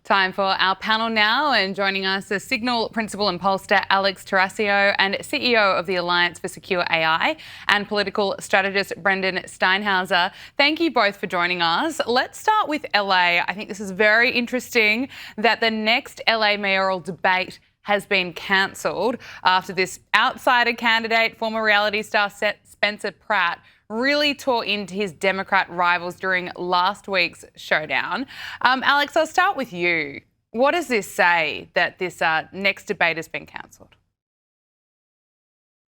Time for our panel now, and joining us is Signal Principal and Pollster Alex Tarascio and CEO of the Alliance for Secure AI and political strategist Brendan Steinhauser. Thank you both for joining us. Let's start with LA. I think this is very interesting that the next LA mayoral debate has been cancelled after this outsider candidate, former reality star Spencer Pratt, really tore into his Democrat rivals during last week's showdown. Alex, I'll start with you. What does this say that this next debate has been cancelled?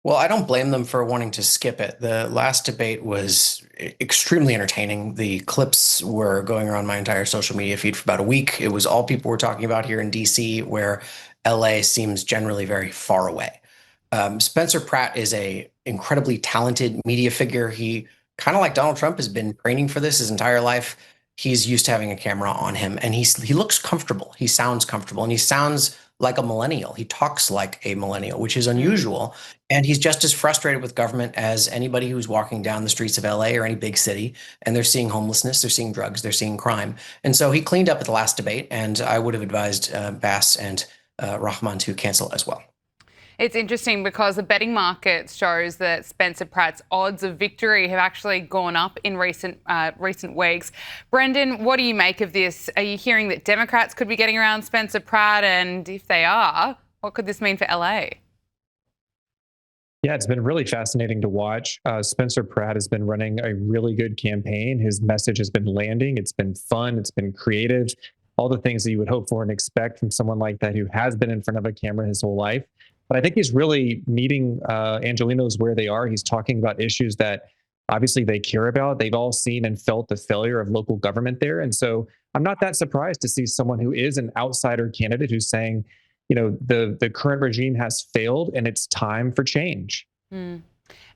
Well, I don't blame them for wanting to skip it. The last debate was extremely entertaining. The clips were going around my entire social media feed for about a week. It was all people were talking about here in DC, where LA seems generally very far away. Spencer Pratt is a incredibly talented media figure. He, kind of like Donald Trump, has been training for this his entire life. He's used to having a camera on him, and he looks comfortable. He sounds comfortable, and he sounds like a millennial. He talks like a millennial, which is unusual. And he's just as frustrated with government as anybody who's walking down the streets of LA or any big city, and they're seeing homelessness, they're seeing drugs, they're seeing crime. And so he cleaned up at the last debate, and I would have advised Bass and Rahman to cancel as well. It's interesting because the betting market shows that Spencer Pratt's odds of victory have actually gone up in recent weeks. Brendan, what do you make of this? Are you hearing that Democrats could be getting around Spencer Pratt? And if they are, what could this mean for LA? Yeah, it's been really fascinating to watch. Spencer Pratt has been running a really good campaign. His message has been landing. It's been fun. It's been creative. All the things that you would hope for and expect from someone like that who has been in front of a camera his whole life. But I think he's really meeting Angelenos where they are. He's talking about issues that obviously they care about. They've all seen and felt the failure of local government there. And so I'm not that surprised to see someone who is an outsider candidate who's saying, you know, the current regime has failed and it's time for change. And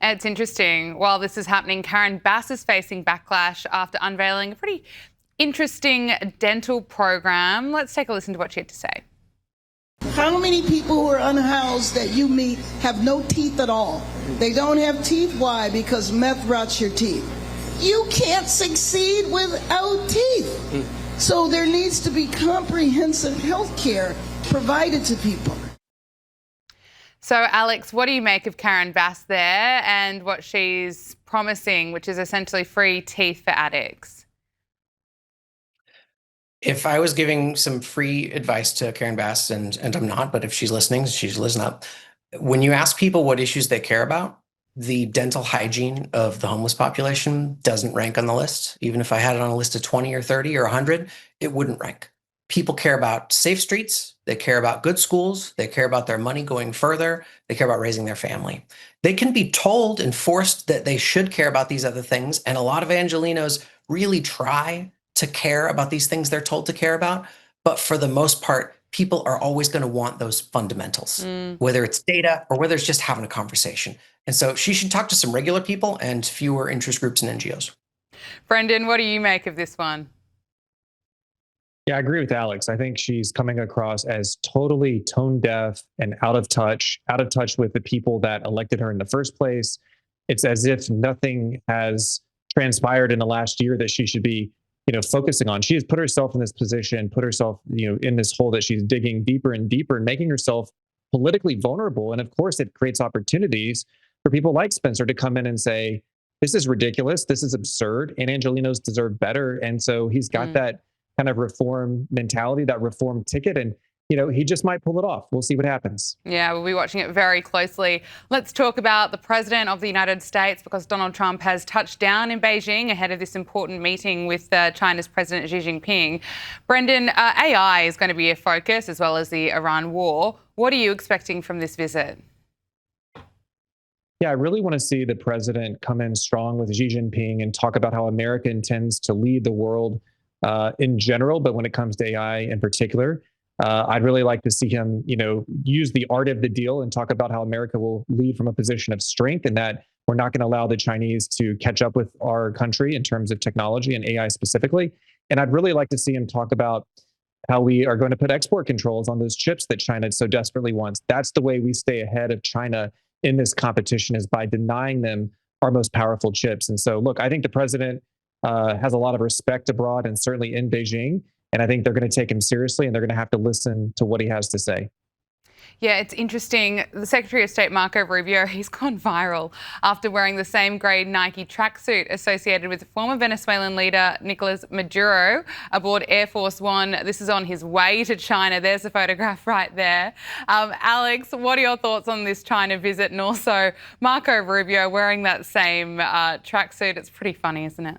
it's interesting. While this is happening, Karen Bass is facing backlash after unveiling a pretty interesting dental program. Let's take a listen to what she had to say. How many people who are unhoused that you meet have no teeth at all? They don't have teeth. Why? Because meth rots your teeth. You can't succeed without teeth. So there needs to be comprehensive health care provided to people. So, Alex, what do you make of Karen Bass there and what she's promising, which is essentially free teeth for addicts? If I was giving some free advice to Karen Bass, and I'm not, but if she's listening, she's listening up. When you ask people what issues they care about, the dental hygiene of the homeless population doesn't rank on the list. Even if I had it on a list of 20 or 30 or 100, it wouldn't rank. People care about safe streets. They care about good schools. They care about their money going further. They care about raising their family. They can be told and forced that they should care about these other things. And a lot of Angelenos really try to care about these things they're told to care about. But for the most part, people are always going to want those fundamentals, whether it's data or whether it's just having a conversation. And so she should talk to some regular people and fewer interest groups and NGOs. Brendan, what do you make of this one? Yeah, I agree with Alex. I think she's coming across as totally tone deaf and out of touch with the people that elected her in the first place. It's as if nothing has transpired in the last year that she should be focusing on. She has put herself in this position, put herself, in this hole that she's digging deeper and deeper and making herself politically vulnerable. And of course, it creates opportunities for people like Spencer to come in and say, this is ridiculous, this is absurd, and Angelenos deserve better. And so he's got that kind of reform mentality, that reform ticket. And he just might pull it off. We'll see what happens. Yeah, we'll be watching it very closely. Let's talk about the President of the United States, because Donald Trump has touched down in Beijing ahead of this important meeting with China's President Xi Jinping. Brendan, AI is going to be a focus, as well as the Iran war. What are you expecting from this visit? Yeah, I really want to see the president come in strong with Xi Jinping and talk about how America intends to lead the world in general, but when it comes to AI in particular. I'd really like to see him, use the art of the deal and talk about how America will lead from a position of strength, and that we're not going to allow the Chinese to catch up with our country in terms of technology and AI specifically. And I'd really like to see him talk about how we are going to put export controls on those chips that China so desperately wants. That's the way we stay ahead of China in this competition, is by denying them our most powerful chips. And so, look, I think the president has a lot of respect abroad and certainly in Beijing. And I think they're going to take him seriously, and they're going to have to listen to what he has to say. Yeah, it's interesting. The Secretary of State, Marco Rubio, he's gone viral after wearing the same grey Nike tracksuit associated with former Venezuelan leader Nicolas Maduro aboard Air Force One. This is on his way to China. There's a photograph right there. Alex, what are your thoughts on this China visit, and also Marco Rubio wearing that same tracksuit? It's pretty funny, isn't it?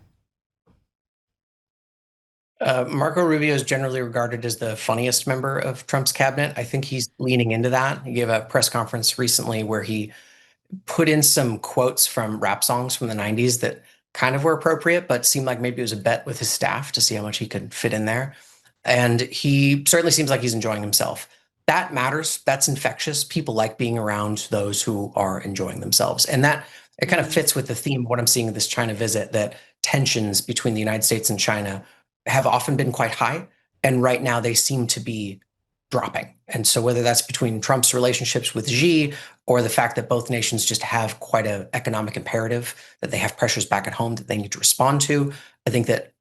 Marco Rubio is generally regarded as the funniest member of Trump's cabinet. I think he's leaning into that. He gave a press conference recently where he put in some quotes from rap songs from the 90s that kind of were appropriate, but seemed like maybe it was a bet with his staff to see how much he could fit in there. And he certainly seems like he's enjoying himself. That matters. That's infectious. People like being around those who are enjoying themselves. And that it kind of fits with the theme of what I'm seeing of this China visit, that tensions between the United States and China have often been quite high. And right now they seem to be dropping. And so whether that's between Trump's relationships with Xi or the fact that both nations just have quite an economic imperative, that they have pressures back at home that they need to respond to, I think that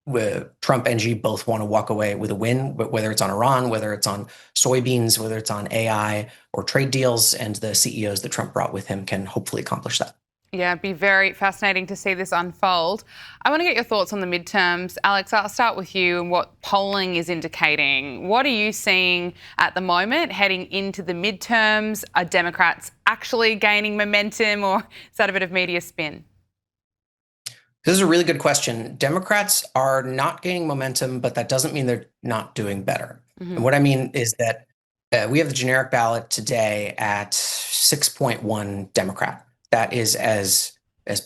Trump and Xi both want to walk away with a win, but whether it's on Iran, whether it's on soybeans, whether it's on AI or trade deals, and the CEOs that Trump brought with him can hopefully accomplish that. Yeah, it'd be very fascinating to see this unfold. I want to get your thoughts on the midterms. Alex, I'll start with you and what polling is indicating. What are you seeing at the moment heading into the midterms? Are Democrats actually gaining momentum, or is that a bit of media spin? This is a really good question. Democrats are not gaining momentum, but that doesn't mean they're not doing better. And what I mean is that we have the generic ballot today at 6.1 Democrat. That is as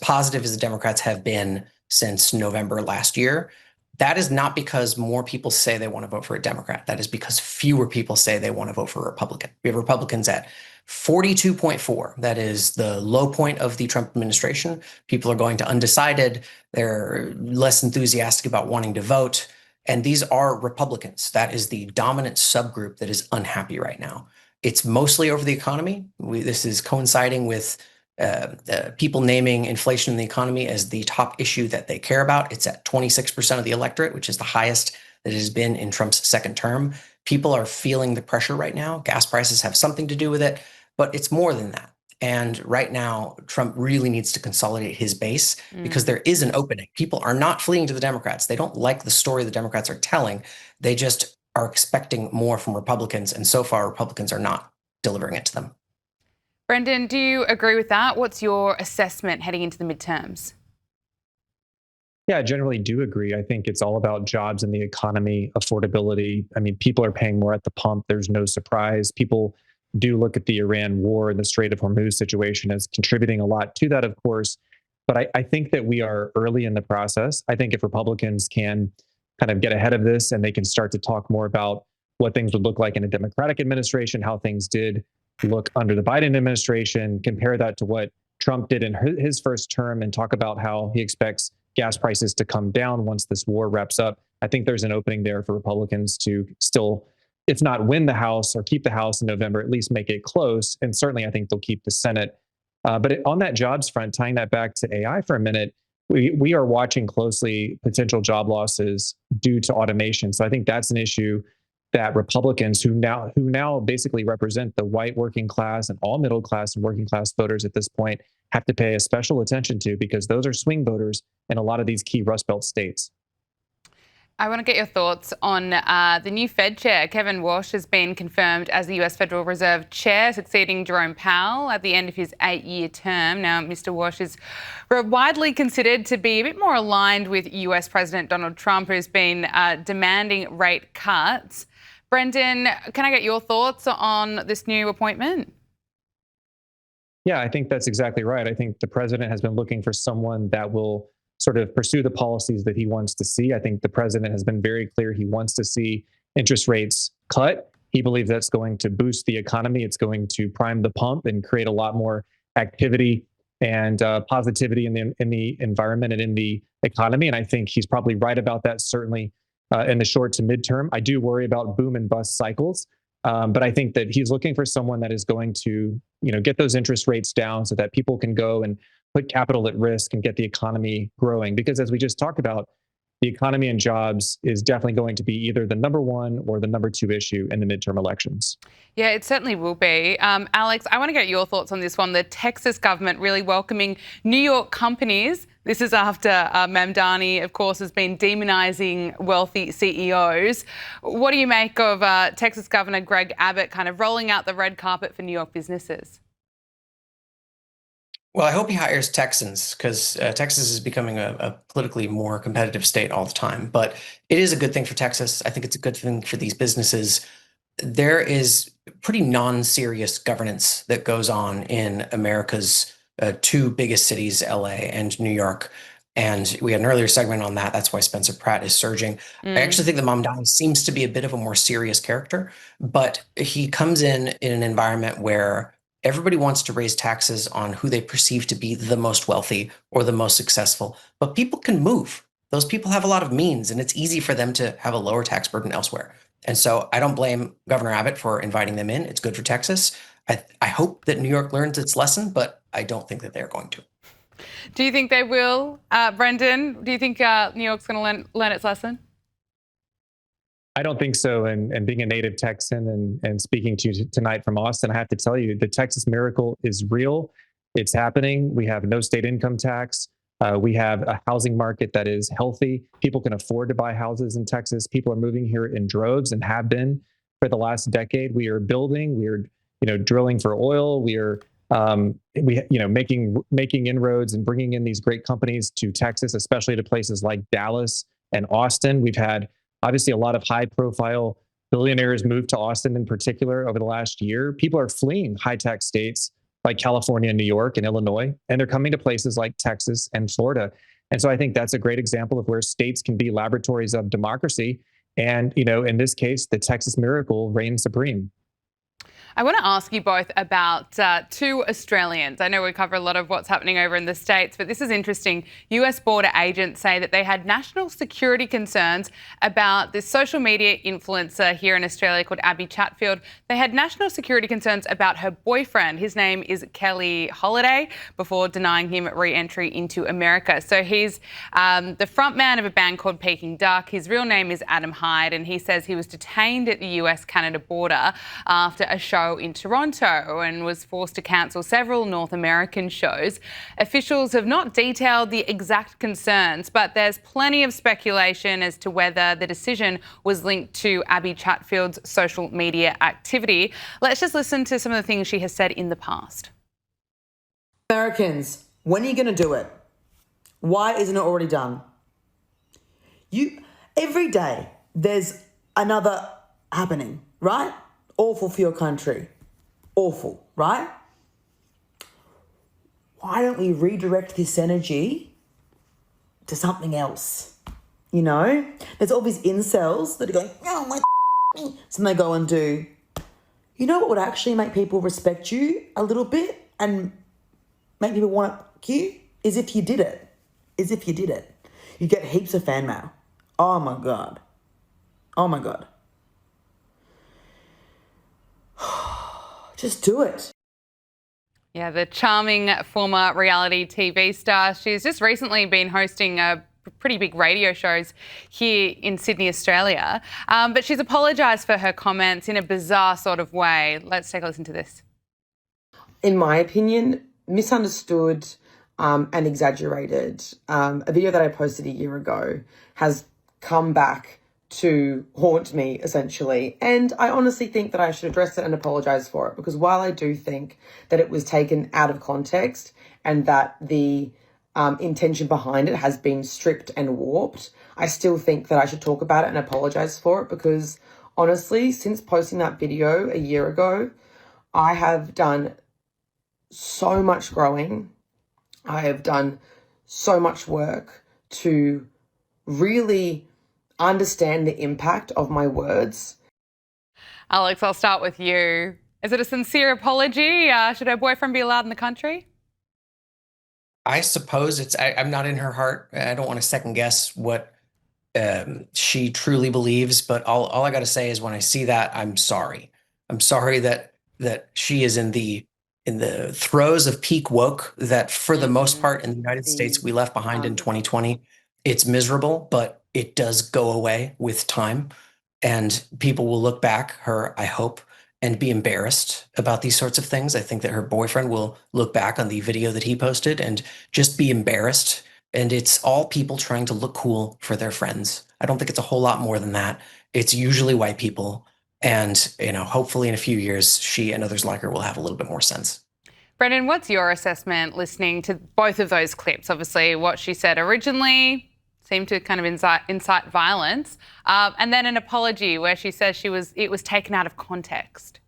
positive as the Democrats have been since November last year. That is not because more people say they want to vote for a Democrat. That is because fewer people say they want to vote for a Republican. We have Republicans at 42.4. That is the low point of the Trump administration. People are going to undecided. They're less enthusiastic about wanting to vote. And these are Republicans. That is the dominant subgroup that is unhappy right now. It's mostly over the economy. This is coinciding with people naming inflation in the economy as the top issue that they care about. It's at 26% of the electorate, which is the highest that it has been in Trump's second term. People are feeling the pressure right now. Gas prices have something to do with it, but it's more than that. And right now, Trump really needs to consolidate his base because there is an opening. People are not fleeing to the Democrats. They don't like the story the Democrats are telling. They just are expecting more from Republicans. And so far, Republicans are not delivering it to them. Brendan, do you agree with that? What's your assessment heading into the midterms? Yeah, I generally do agree. I think it's all about jobs and the economy, affordability. I mean, people are paying more at the pump. There's no surprise. People do look at the Iran war and the Strait of Hormuz situation as contributing a lot to that, of course. But I think that we are early in the process. I think if Republicans can kind of get ahead of this and they can start to talk more about what things would look like in a Democratic administration, how things did look under the Biden administration, compare that to what Trump did in his first term, and talk about how he expects gas prices to come down once this war wraps up. I think there's an opening there for Republicans to still, if not win the House or keep the House in November, at least make it close. And certainly I think they'll keep the Senate. But on that jobs front, tying that back to AI for a minute, we are watching closely potential job losses due to automation. So I think that's an issue that Republicans, who now basically represent the white working class and all middle class and working class voters at this point, have to pay a special attention to, because those are swing voters in a lot of these key Rust Belt states. I want to get your thoughts on the new Fed chair. Kevin Walsh has been confirmed as the US Federal Reserve chair, succeeding Jerome Powell at the end of his 8-year term. Now, Mr. Walsh is widely considered to be a bit more aligned with US President Donald Trump, who's been demanding rate cuts. Brendan, can I get your thoughts on this new appointment? Yeah, I think that's exactly right. I think the president has been looking for someone that will sort of pursue the policies that he wants to see. I think the president has been very clear he wants to see interest rates cut. He believes that's going to boost the economy. It's going to prime the pump and create a lot more activity and positivity in the environment and in the economy. And I think he's probably right about that, certainly in the short to midterm. I do worry about boom and bust cycles, but I think that he's looking for someone that is going to, get those interest rates down so that people can go and put capital at risk and get the economy growing. Because as we just talked about, the economy and jobs is definitely going to be either the number one or the number two issue in the midterm elections. Yeah, it certainly will be. Alex, I want to get your thoughts on this one. The Texas government really welcoming New York companies. This is after Mamdani, of course, has been demonising wealthy CEOs. What do you make of Texas Governor Greg Abbott kind of rolling out the red carpet for New York businesses? Well, I hope he hires Texans because Texas is becoming a politically more competitive state all the time. But it is a good thing for Texas. I think it's a good thing for these businesses. There is pretty non-serious governance that goes on in America's two biggest cities, LA and New York. And we had an earlier segment on that. That's why Spencer Pratt is surging. I actually think that Mamdani seems to be a bit of a more serious character, but he comes in an environment where everybody wants to raise taxes on who they perceive to be the most wealthy or the most successful, but people can move. Those people have a lot of means, and it's easy for them to have a lower tax burden elsewhere. And so I don't blame Governor Abbott for inviting them in. It's good for Texas. I hope that New York learns its lesson, but I don't think that they're going to. Do you think they will, Brendan? Do you think New York's going to learn its lesson? I don't think so. And being a native Texan and speaking to you tonight from Austin, I have to tell you, the Texas miracle is real. It's happening. We have no state income tax. We have a housing market that is healthy. People can afford to buy houses in Texas. People are moving here in droves and have been for the last decade. We are building. We are, drilling for oil. We are, making inroads and bringing in these great companies to Texas, especially to places like Dallas and Austin. We've had obviously a lot of high-profile billionaires move to Austin in particular over the last year. People are fleeing high-tech states like California, New York, and Illinois, and they're coming to places like Texas and Florida. And so I think that's a great example of where states can be laboratories of democracy. And, in this case, the Texas miracle reigns supreme. I want to ask you both about two Australians. I know we cover a lot of what's happening over in the States, but this is interesting. US border agents say that they had national security concerns about this social media influencer here in Australia called Abby Chatfield. They had national security concerns about her boyfriend. His name is Kelly Holiday, before denying him re-entry into America. So he's the front man of a band called Peking Duck. His real name is Adam Hyde, and he says he was detained at the US-Canada border after a show in Toronto and was forced to cancel several North American shows. Officials have not detailed the exact concerns, but there's plenty of speculation as to whether the decision was linked to Abby Chatfield's social media activity. Let's just listen to some of the things she has said in the past. Americans, when are you going to do it? Why isn't it already done? Every day there's another happening, right? Awful for your country. Awful, right? Why don't we redirect this energy to something else? There's all these incels that are going, oh my so they go and do, what would actually make people respect you a little bit and make people want you? Is if you did it. You get heaps of fan mail. Oh my God. Just do it. Yeah, the charming former reality TV star. She's just recently been hosting pretty big radio shows here in Sydney, Australia. But she's apologised for her comments in a bizarre sort of way. Let's take a listen to this. In my opinion, misunderstood and exaggerated. A video that I posted a year ago has come back to haunt me, essentially. And I honestly think that I should address it and apologise for it, because while I do think that it was taken out of context and that the intention behind it has been stripped and warped, I still think that I should talk about it and apologise for it, because honestly, since posting that video a year ago, I have done so much growing. I have done so much work to really understand the impact of my words. Alex, I'll start with you. Is it a sincere apology? Should her boyfriend be allowed in the country? I suppose I'm not in her heart. I don't want to second guess what she truly believes, but all I got to say is when I see that, I'm sorry. I'm sorry that she is in the throes of peak woke that for the most part in the United States we left behind in 2020. It's miserable, but it does go away with time. And people will look back, her, I hope, and be embarrassed about these sorts of things. I think that her boyfriend will look back on the video that he posted and just be embarrassed. And it's all people trying to look cool for their friends. I don't think it's a whole lot more than that. It's usually white people. And, hopefully in a few years, she and others like her will have a little bit more sense. Brendan, what's your assessment listening to both of those clips? Obviously, what she said originally seemed to kind of incite violence, and then an apology where she says it was taken out of context.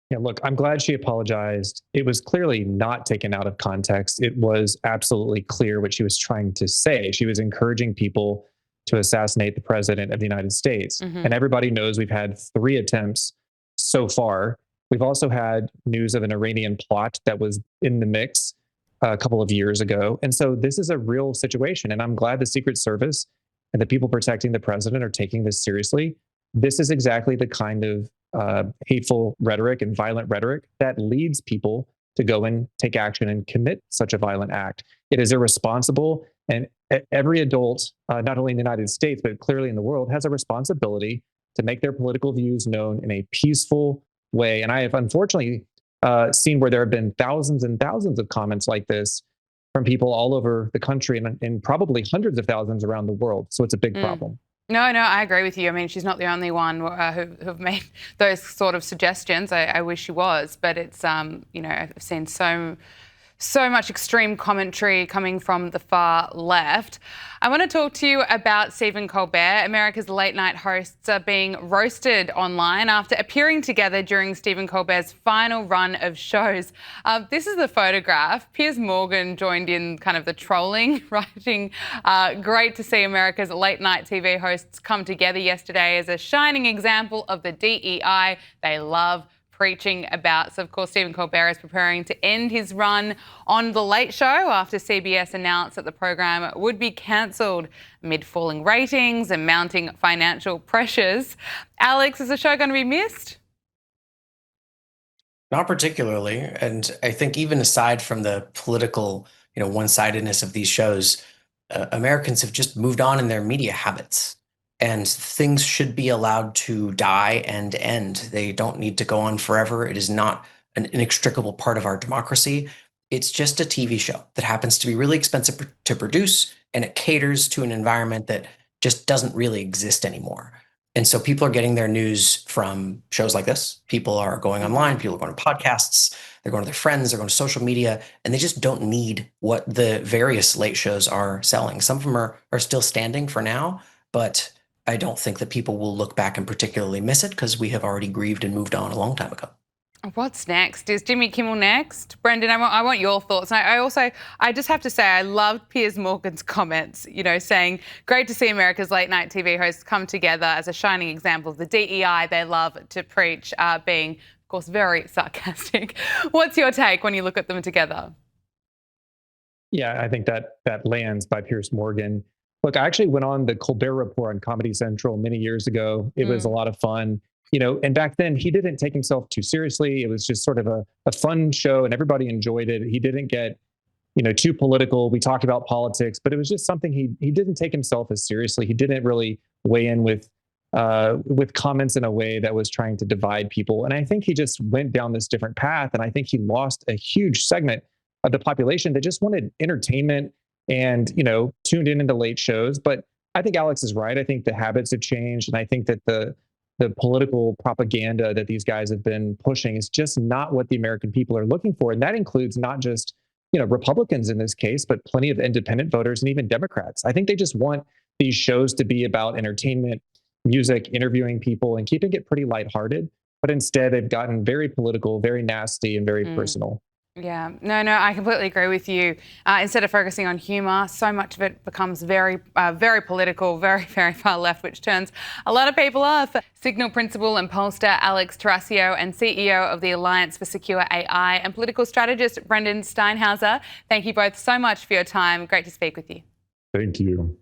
Yeah, look, I'm glad she apologized. It was clearly not taken out of context. It was absolutely clear what she was trying to say. She was encouraging people to assassinate the president of the United States. Mm-hmm. And everybody knows we've had 3 attempts so far. We've also had news of an Iranian plot that was in the mix a couple of years ago. And so this is a real situation. And I'm glad the Secret Service and the people protecting the president are taking this seriously. This is exactly the kind of hateful rhetoric and violent rhetoric that leads people to go and take action and commit such a violent act. It is irresponsible. And every adult, not only in the United States, but clearly in the world, has a responsibility to make their political views known in a peaceful way. And I have unfortunately seen where there have been thousands and thousands of comments like this from people all over the country and probably hundreds of thousands around the world. So it's a big problem. No, I agree with you. I mean, she's not the only one who've made those sort of suggestions. I wish she was, but it's, I've seen so much extreme commentary coming from the far left. I want to talk to you about Stephen Colbert. America's late night hosts are being roasted online after appearing together during Stephen Colbert's final run of shows. This is the photograph. Piers Morgan joined in kind of the trolling, writing, great to see America's late night TV hosts come together yesterday as a shining example of the DEI they love preaching about. So, of course, Stephen Colbert is preparing to end his run on The Late Show after CBS announced that the program would be cancelled amid falling ratings and mounting financial pressures. Alex, is the show going to be missed? Not particularly. And I think even aside from the political, one-sidedness of these shows, Americans have just moved on in their media habits. And things should be allowed to die and end. They don't need to go on forever. It is not an inextricable part of our democracy. It's just a TV show that happens to be really expensive to produce, and it caters to an environment that just doesn't really exist anymore. And so people are getting their news from shows like this. People are going online, people are going to podcasts, they're going to their friends, they're going to social media, and they just don't need what the various late shows are selling. Some of them are still standing for now, but I don't think that people will look back and particularly miss it because we have already grieved and moved on a long time ago. What's next? Is Jimmy Kimmel next? Brendan, I want your thoughts. And I just have to say, I loved Piers Morgan's comments, saying, great to see America's late night TV hosts come together as a shining example of the DEI they love to preach, being, of course, very sarcastic. What's your take when you look at them together? Yeah, I think that lands by Piers Morgan. Look, I actually went on the Colbert Report on Comedy Central many years ago. It was a lot of fun. And back then he didn't take himself too seriously. It was just sort of a fun show and everybody enjoyed it. He didn't get, too political. We talked about politics, but it was just something he didn't take himself as seriously. He didn't really weigh in with comments in a way that was trying to divide people. And I think he just went down this different path. And I think he lost a huge segment of the population that just wanted entertainment and, tuned in into late shows. But I think Alex is right. I think the habits have changed. And I think that the political propaganda that these guys have been pushing is just not what the American people are looking for. And that includes not just, Republicans in this case, but plenty of independent voters and even Democrats. I think they just want these shows to be about entertainment, music, interviewing people, and keeping it pretty lighthearted. But instead, they've gotten very political, very nasty, and very personal. Yeah, no, I completely agree with you. Instead of focusing on humour, so much of it becomes very political, very, very far left, which turns a lot of people off. Signal principal and pollster Alex Terraccio and CEO of the Alliance for Secure AI and political strategist Brendan Steinhauser, thank you both so much for your time. Great to speak with you. Thank you.